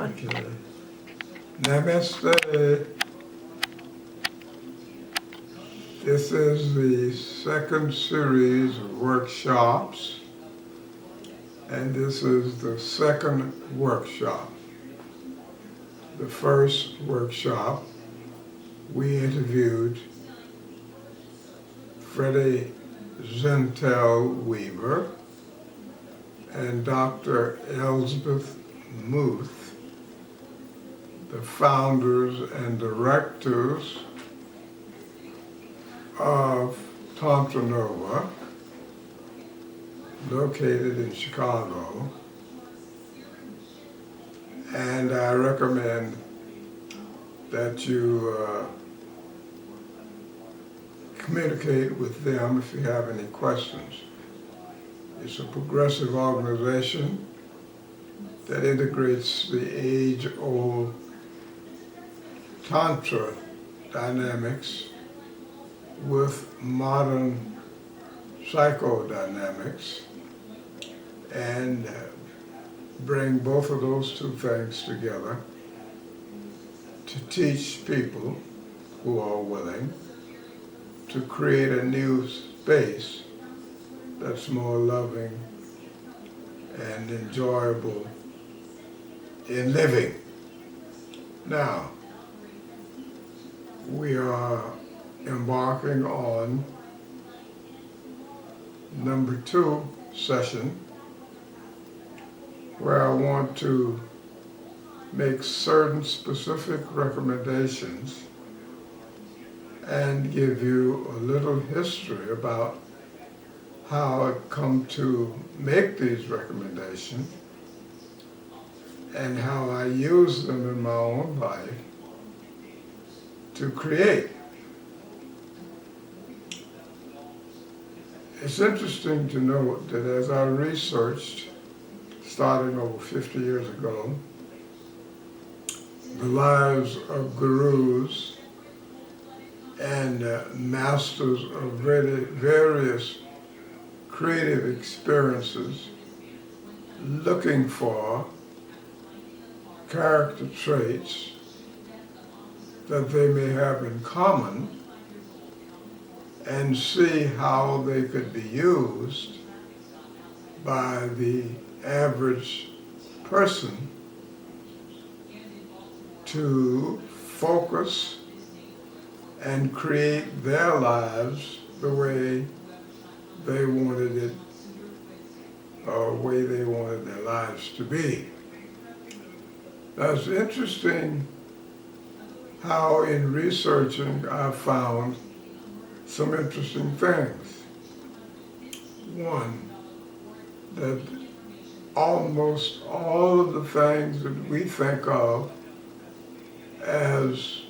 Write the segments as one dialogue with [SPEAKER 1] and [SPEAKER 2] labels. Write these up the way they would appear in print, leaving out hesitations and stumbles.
[SPEAKER 1] Okay. Namaste. This is the second series of workshops, and this is the second workshop. The first workshop, we interviewed Freddie Zentel Weaver and Dr. Elsbeth Muth, the founders and directors of Tantra Nova, located in Chicago, and I recommend that you communicate with them if you have any questions. It's a progressive organization that integrates the age-old Tantra dynamics with modern psychodynamics and bring both of those two things together to teach people who are willing to create a new space that's more loving and enjoyable in living. Now, we are embarking on number 2 session, where I want to make certain specific recommendations and give you a little history about how I come to make these recommendations and how I use them in my own life to create. It's interesting to note that as I researched, starting over 50 years ago, the lives of gurus and masters of various creative experiences looking for character traits that they may have in common and see how they could be used by the average person to focus and create their lives the way they wanted it, or the way they wanted their lives to be. Now, it's interesting how in researching I found some interesting things. One, that almost all of the things that we think of as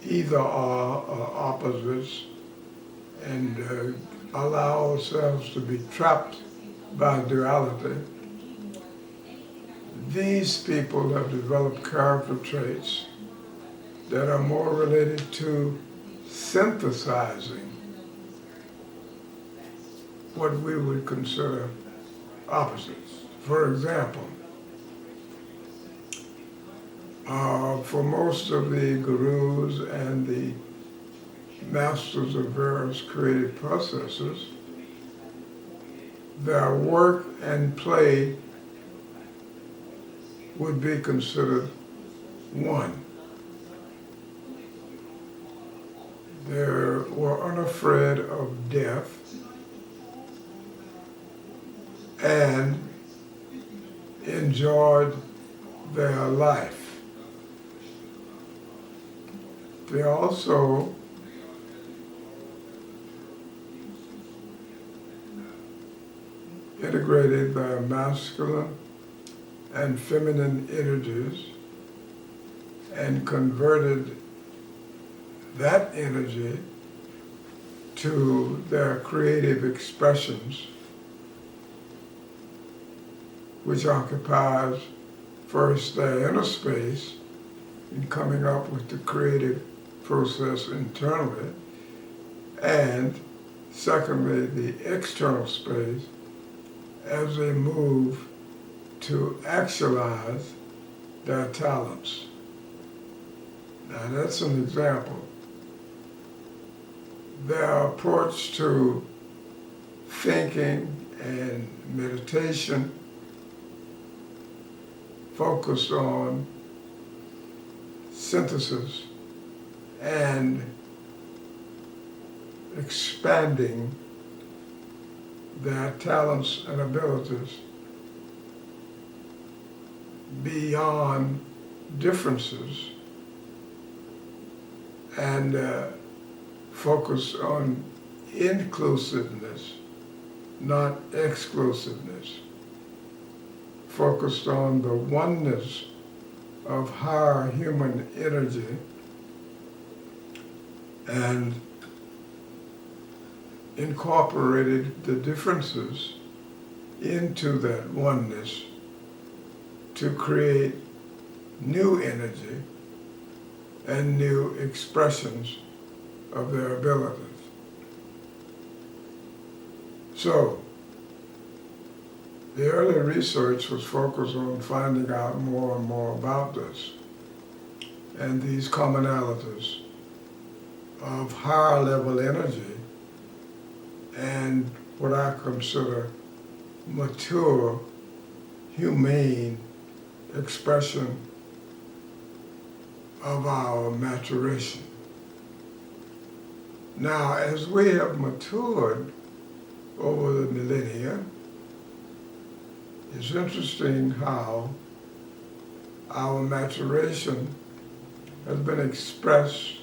[SPEAKER 1] either are or opposites and allow ourselves to be trapped by duality, these people have developed character traits that are more related to synthesizing what we would consider opposites. For example, for most of the gurus and the masters of various creative processes, their work and play would be considered one. They were unafraid of death and enjoyed their life. They also integrated their masculine and feminine energies and converted that energy to their creative expressions, which occupies first their inner space in coming up with the creative process internally, and secondly, the external space as they move to actualize their talents. Now that's an example. Their approach to thinking and meditation focused on synthesis and expanding their talents and abilities beyond differences and focus on inclusiveness, not exclusiveness. Focused on the oneness of higher human energy and incorporated the differences into that oneness to create new energy and new expressions of their abilities. So, the early research was focused on finding out more and more about this and these commonalities of higher level energy and what I consider mature, humane expression of our maturation. Now, as we have matured over the millennia, it's interesting how our maturation has been expressed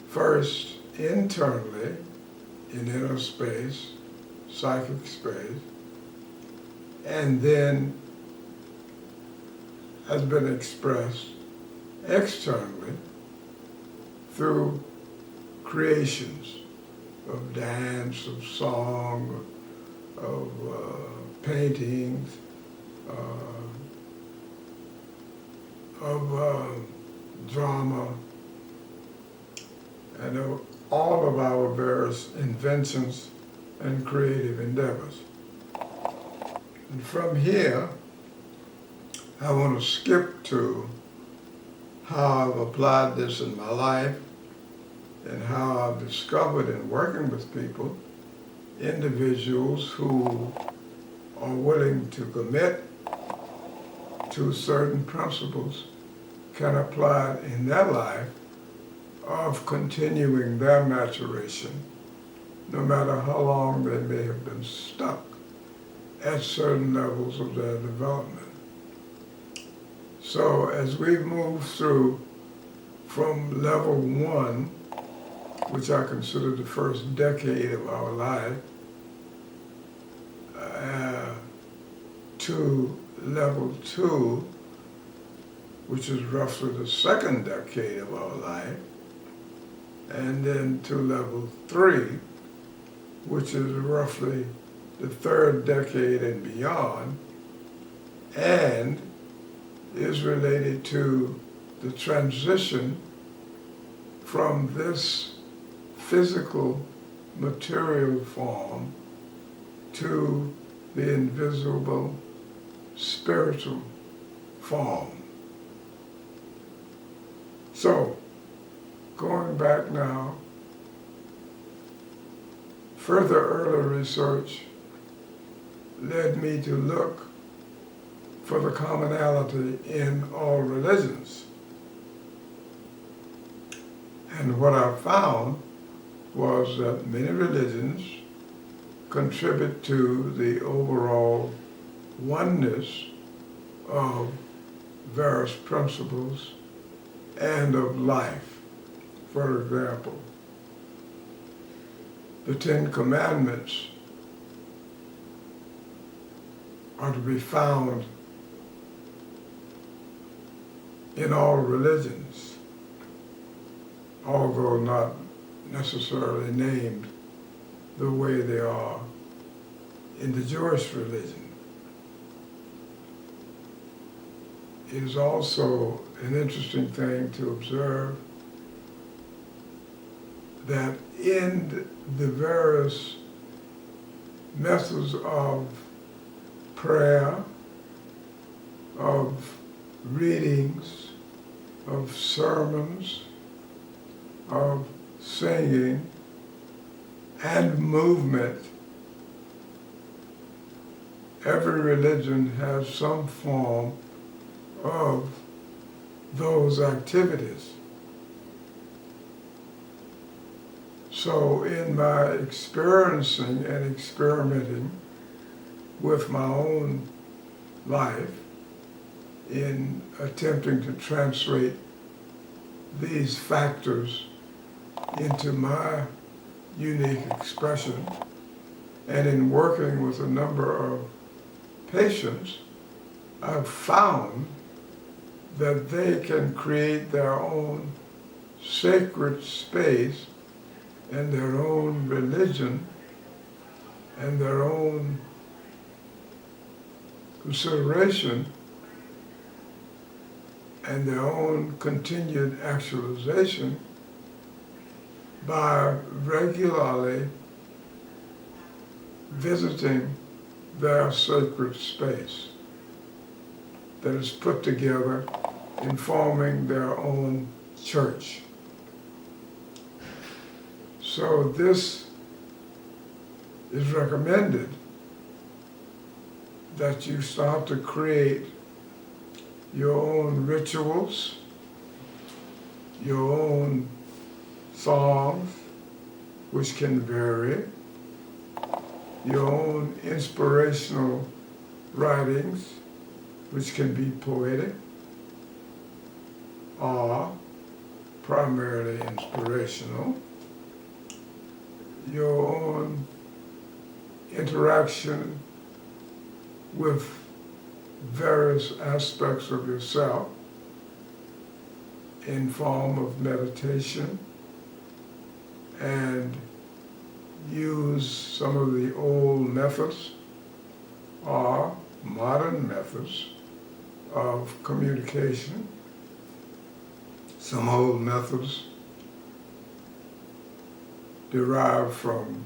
[SPEAKER 1] first internally in inner space, psychic space, and then has been expressed externally through creations of dance, of song, of paintings, of drama, and of all of our various inventions and creative endeavors. And from here, I want to skip to how I've applied this in my life and how I've discovered in working with people, individuals who are willing to commit to certain principles can apply it in their life of continuing their maturation, no matter how long they may have been stuck at certain levels of their development. So as we move through from level 1, which I consider the first decade of our life, to level 2, which is roughly the second decade of our life, and then to level 3, which is roughly the third decade and beyond, and is related to the transition from this physical material form to the invisible spiritual form. So, going back now, further early research led me to look for the commonality in all religions. And what I found was that many religions contribute to the overall oneness of various principles and of life. For example, the 10 Commandments are to be found in all religions, although not necessarily named the way they are in the Jewish religion. It is also an interesting thing to observe that in the various methods of prayer of readings, of sermons, of singing, and movement. Every religion has some form of those activities. So in my experiencing and experimenting with my own life, in attempting to translate these factors into my unique expression, and in working with a number of patients, I've found that they can create their own sacred space and their own religion and their own consideration and their own continued actualization by regularly visiting their sacred space that is put together in forming their own church. So this is recommended that you start to create your own rituals, your own songs, which can vary, your own inspirational writings, which can be poetic or primarily inspirational, your own interaction with various aspects of yourself in form of meditation, and use some of the old methods or modern methods of communication. Some old methods derived from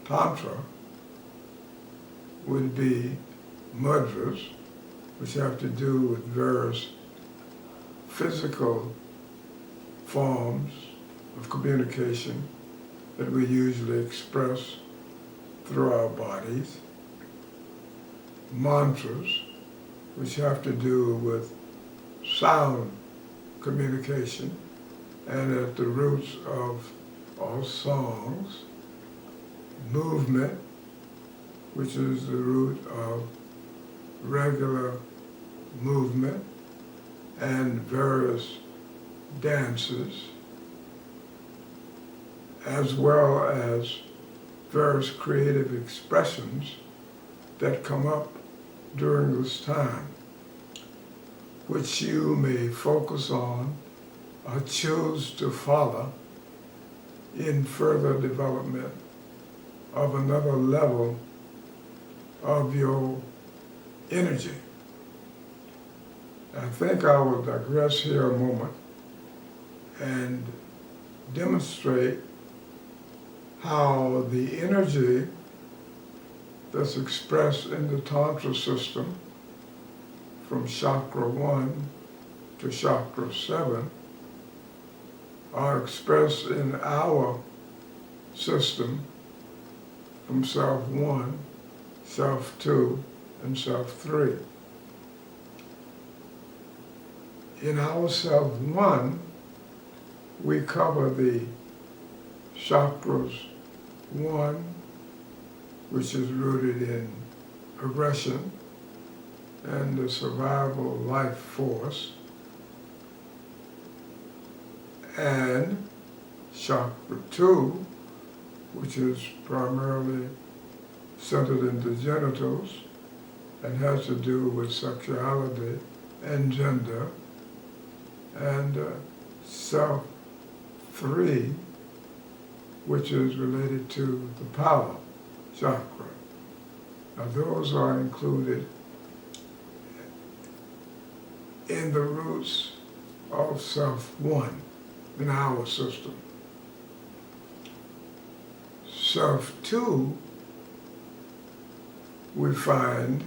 [SPEAKER 1] Tantra would be mudras, which have to do with various physical forms of communication that we usually express through our bodies. Mantras, which have to do with sound communication and at the roots of all songs. Movement, which is the root of regular movement and various dances, as well as various creative expressions that come up during this time, which you may focus on or choose to follow in further development of another level of your energy. I think I will digress here a moment and demonstrate how the energy that's expressed in the Tantra system from chakra 1 to chakra 7 are expressed in our system from self 1, self 2, and self 3. In our self 1, we cover the chakras 1, which is rooted in aggression and the survival life force, and chakra 2, which is primarily centered in the genitals and has to do with sexuality and gender, and self 3, which is related to the power chakra. Now those are included in the roots of self 1 in our system. Self 2, we find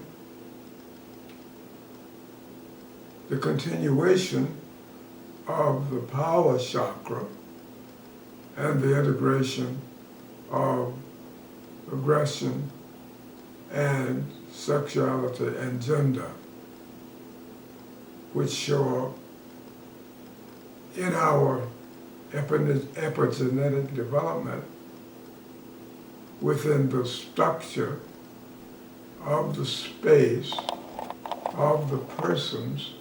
[SPEAKER 1] the continuation of the power chakra and the integration of aggression and sexuality and gender, which show up in our epigenetic development within the structure of the space of the persons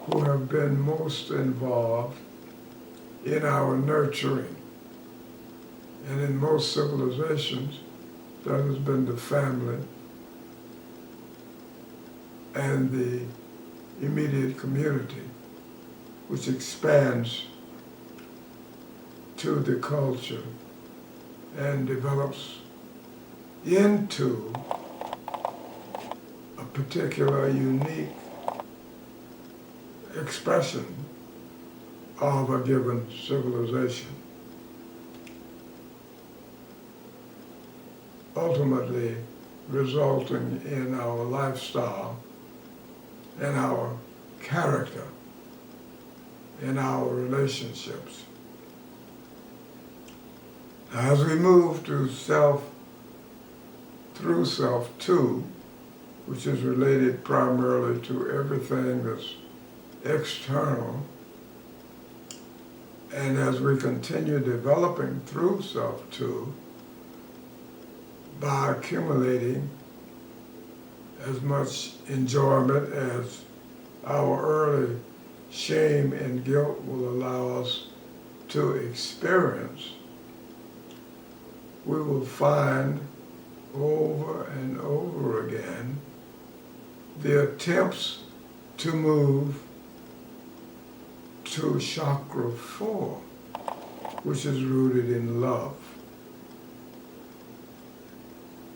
[SPEAKER 1] who have been most involved in our nurturing. And in most civilizations, that has been the family and the immediate community, which expands to the culture and develops into a particular unique expression of a given civilization, ultimately resulting in our lifestyle and our character in our relationships. As we move to self, through self two, which is related primarily to everything that's external, and as we continue developing through self two, by accumulating as much enjoyment as our early shame and guilt will allow us to experience, we will find over and over again the attempts to move to chakra 4, which is rooted in love.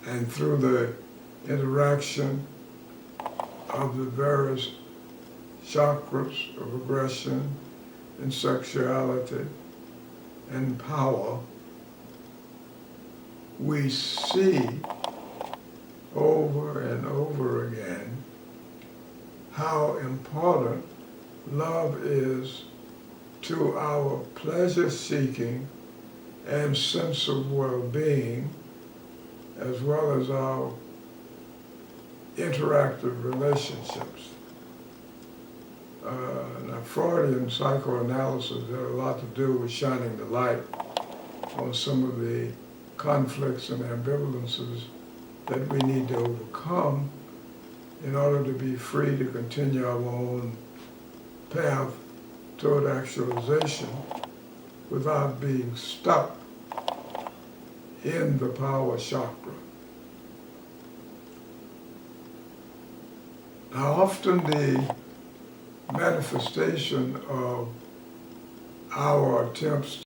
[SPEAKER 1] And through the interaction of the various chakras of aggression and sexuality and power, we see over and over again how important love is to our pleasure-seeking and sense of well-being, as well as our interactive relationships. Now, Freudian psychoanalysis had a lot to do with shining the light on some of the conflicts and ambivalences that we need to overcome in order to be free to continue our own path toward actualization without being stuck in the power chakra. Now, often the manifestation of our attempts